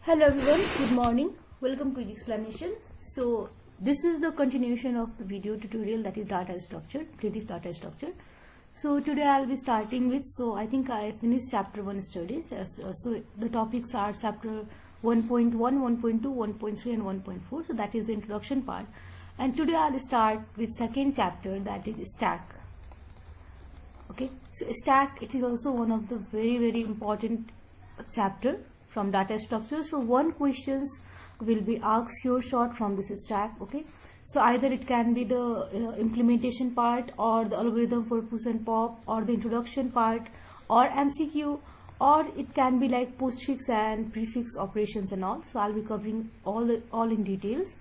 Hello everyone, good morning. Welcome to the explanation. So this is the continuation of the video tutorial, that is data structure, Redis data structure. So today I'll be starting with, I think I finished chapter 1 studies. So the topics are chapter 1.1, 1.2, 1.3 and 1.4. So that is the introduction part. And today I'll start with second chapter, that is stack. Okay, so stack, it is also one of the very important chapter from data structure. So one questions will be asked your short from this stack. Okay, so either it can be the implementation part, or the algorithm for push and pop, or the introduction part, or MCQ, or it can be like postfix and prefix operations and all. So I'll be covering all in details.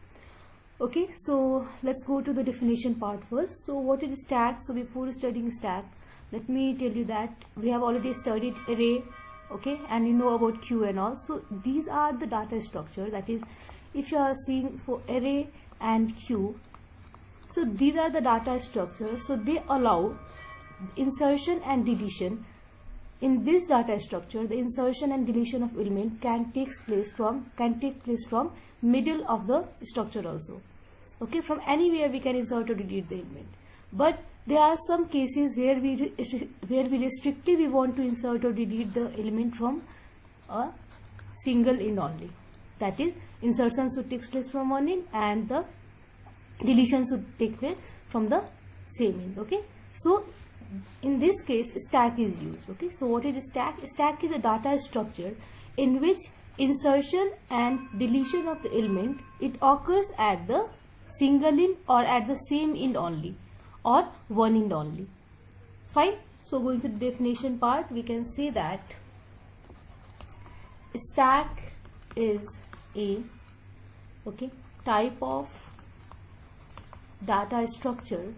Okay, so let's go to the definition part first. So what is stack? So before studying stack, let me tell you that we have already studied array, okay, and you know about queue and all. So these are the data structure, that is, if you are seeing for array and queue, so these are the data structure. So they allow insertion and deletion. In this data structure, the insertion and deletion of element can take place from middle of the structure also. Okay, from anywhere we can insert or delete the element. But there are some cases where we restrictively want to insert or delete the element from a single in only. That is, insertion should take place from one in, and the deletion should take place from the same in. Okay, so in this case stack is used. Okay, so what is a stack? Stack is a data structure in which insertion and deletion of the element, it occurs at the single in or at the same in only, or one in only. Fine. So going to the definition part, we can say that stack is a type of data structure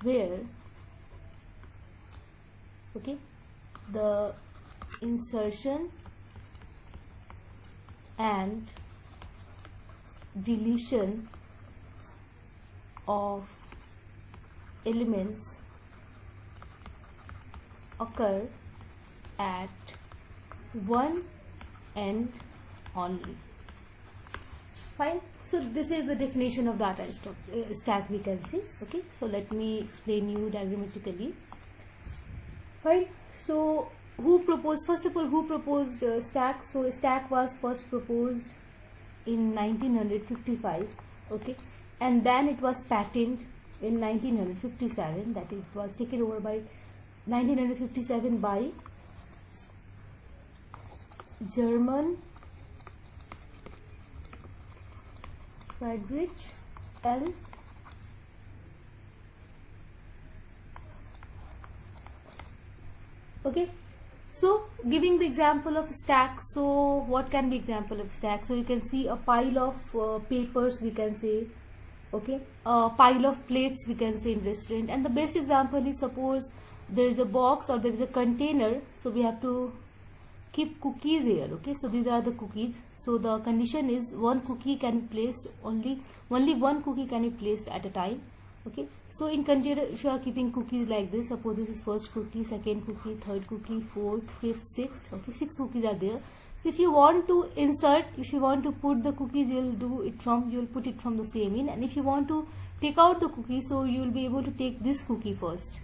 where the insertion and deletion of elements occur at one end only. Fine. So this is the definition of data stack, we can see. Okay, so let me explain you diagrammatically. Fine. So who proposed, first of all, who proposed stack? So stack was first proposed in 1955. Okay, and then it was patented in 1957. That is, it was taken over by 1957 by German Friedrich L. Okay, so giving the example of stack, so what can be example of stack? So you can see a pile of papers, we can say, okay, a pile of plates, we can say, in restaurant. And the best example is, suppose there is a box or there is a container, so we have to keep cookies here. Okay, so these are the cookies. So the condition is one cookie can be placed, only one cookie can be placed at a time. Okay, so in container, if you are keeping cookies like this, suppose this is first cookie, second cookie, third cookie, fourth, fifth, sixth. Okay, 6 cookies are there. So if you want to insert, if you want to put the cookies, you will put it from the same in. And if you want to take out the cookie, so you will be able to take this cookie first.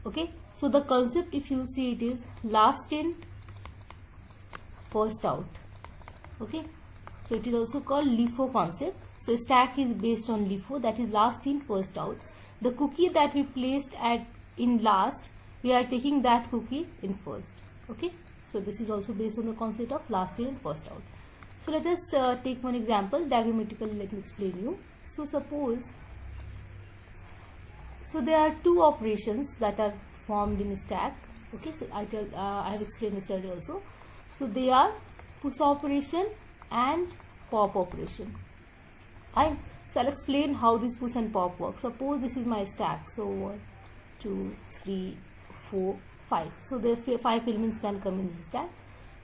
Okay, so the concept, if you will see, it is last in, first out. Okay, so it is also called LIFO concept. So stack is based on LIFO, that is last in, first out. The cookie that we placed in last, we are taking that cookie in first. Okay, so this is also based on the concept of last in and first out. So let us take one example diagrammatically. Let me explain you. So suppose, so there are two operations that are formed in stack. Okay, so I have explained yesterday also. So they are push operation and pop operation. Fine. So I'll explain how this push and pop works. Suppose this is my stack. So 1, 2, 3, 4, 5. So the 5 elements can come in this stack.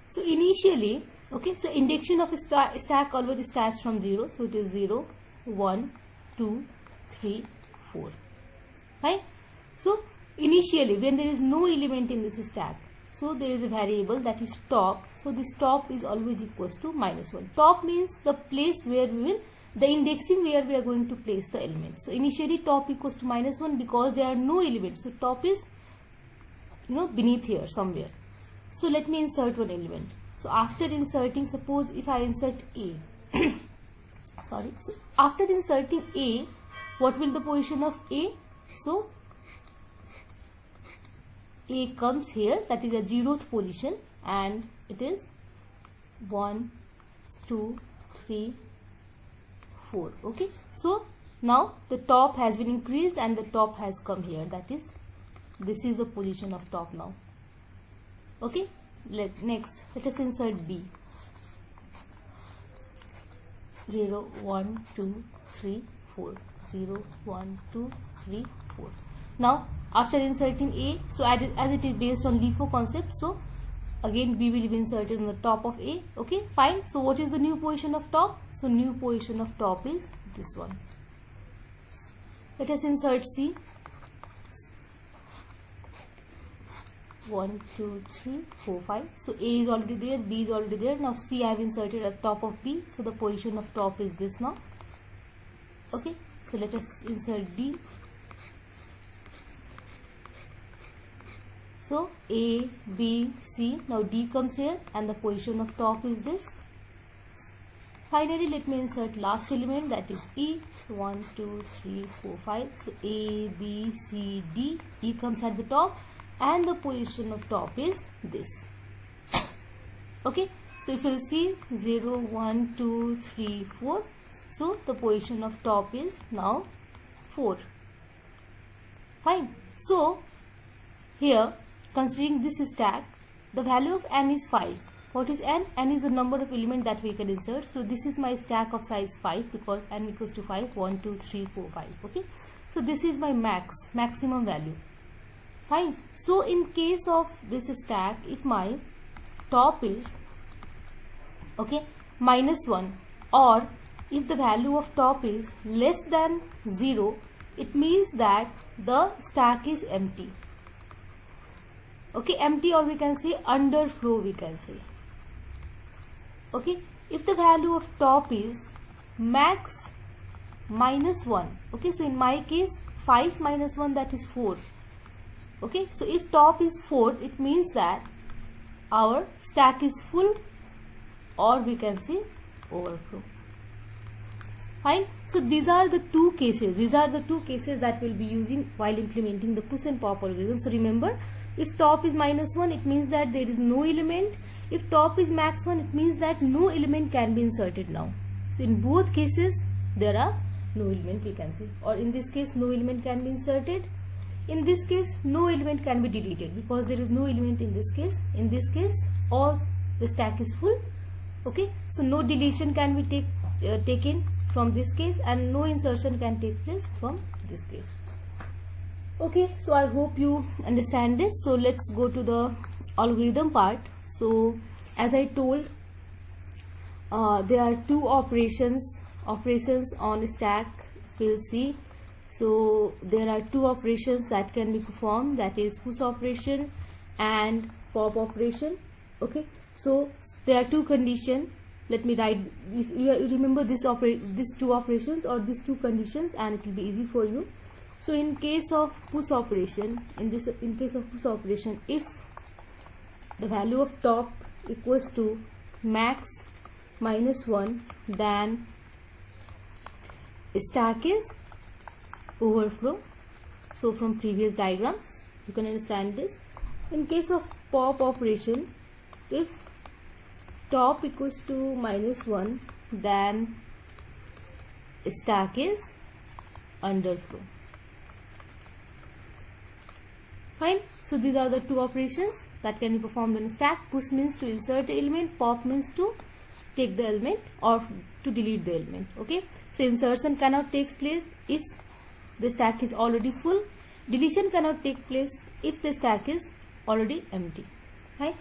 So initially, okay, so indexion of a stack always starts from 0. So it is 0, 1, 2, 3, 4. Right? So initially when there is no element in this stack, So there is a variable that is top. So this top is always equals to -1. Top means the place where we will, the indexing where we are going to place the element. So initially top equals to -1 because there are no elements. So top is, beneath here somewhere. So let me insert one element. So after inserting, suppose if I insert A, sorry. So after inserting A, what will the position of A? So A comes here, that is a 0th position, and it is 1, 2, 3, 4. Okay. So now the top has been increased and the top has come here. That is, this is the position of top now. Okay. Next, let us insert B. 0, 1, 2, 3, 4. 0, 1, 2, 3, 4. Now after inserting A, so as it is based on LIFO concept, so again B will be inserted on the top of A. Okay, fine. So what is the new position of top? So new position of top is this one. Let us insert C. 1, 2, 3, 4, 5. So A is already there, B is already there. Now C I have inserted at top of B. So the position of top is this now. Okay. So let us insert D. So A, B, C. Now D comes here and the position of top is this. Finally, let me insert last element, that is E. 1, 2, 3, 4, 5. So A, B, C, D. E comes at the top and the position of top is this. Okay. So if you will see 0, 1, 2, 3, 4. So the position of top is now 4. Fine. So here, considering this stack, the value of n is 5. What is n? N is the number of elements that we can insert. So this is my stack of size 5 because n equals to 5. 1, 2, 3, 4, 5. Okay. So this is my maximum value. Fine. So in case of this stack, if my top is -1, or if the value of top is less than 0, it means that the stack is empty. Okay, empty, or we can say underflow, we can say. Okay, if the value of top is max -1, okay, so in my case 5 minus 1, that is 4. Okay, so if top is 4, it means that our stack is full, or we can say overflow. Fine. So these are the two cases. These are the two cases that we'll be using while implementing the push and pop algorithm. So remember, if top is -1, it means that there is no element. If top is max 1, it means that no element can be inserted now. So in both cases, there are no element, we can say. Or in this case, no element can be inserted. In this case, no element can be deleted because there is no element in this case. In this case, all the stack is full. Okay, so no deletion can be taken from this case, and no insertion can take place from this case. Okay, so I hope you understand this. So let's go to the algorithm part. So as I told, there are two operations on stack. We'll see. So there are two operations that can be performed, that is push operation and pop operation. Okay, so there are two conditions. Let me write. You remember these two operations or these two conditions, and it will be easy for you. So in case of push operation, if the value of top equals to max -1, then stack is overflow. So from previous diagram you can understand this. In case of pop operation, if top equals to -1, then stack is underflow. Fine. So these are the two operations that can be performed on stack. Push means to insert the element, pop means to take the element or to delete the element. Okay, so insertion cannot take place if the stack is already full. Deletion cannot take place if the stack is already empty. Right.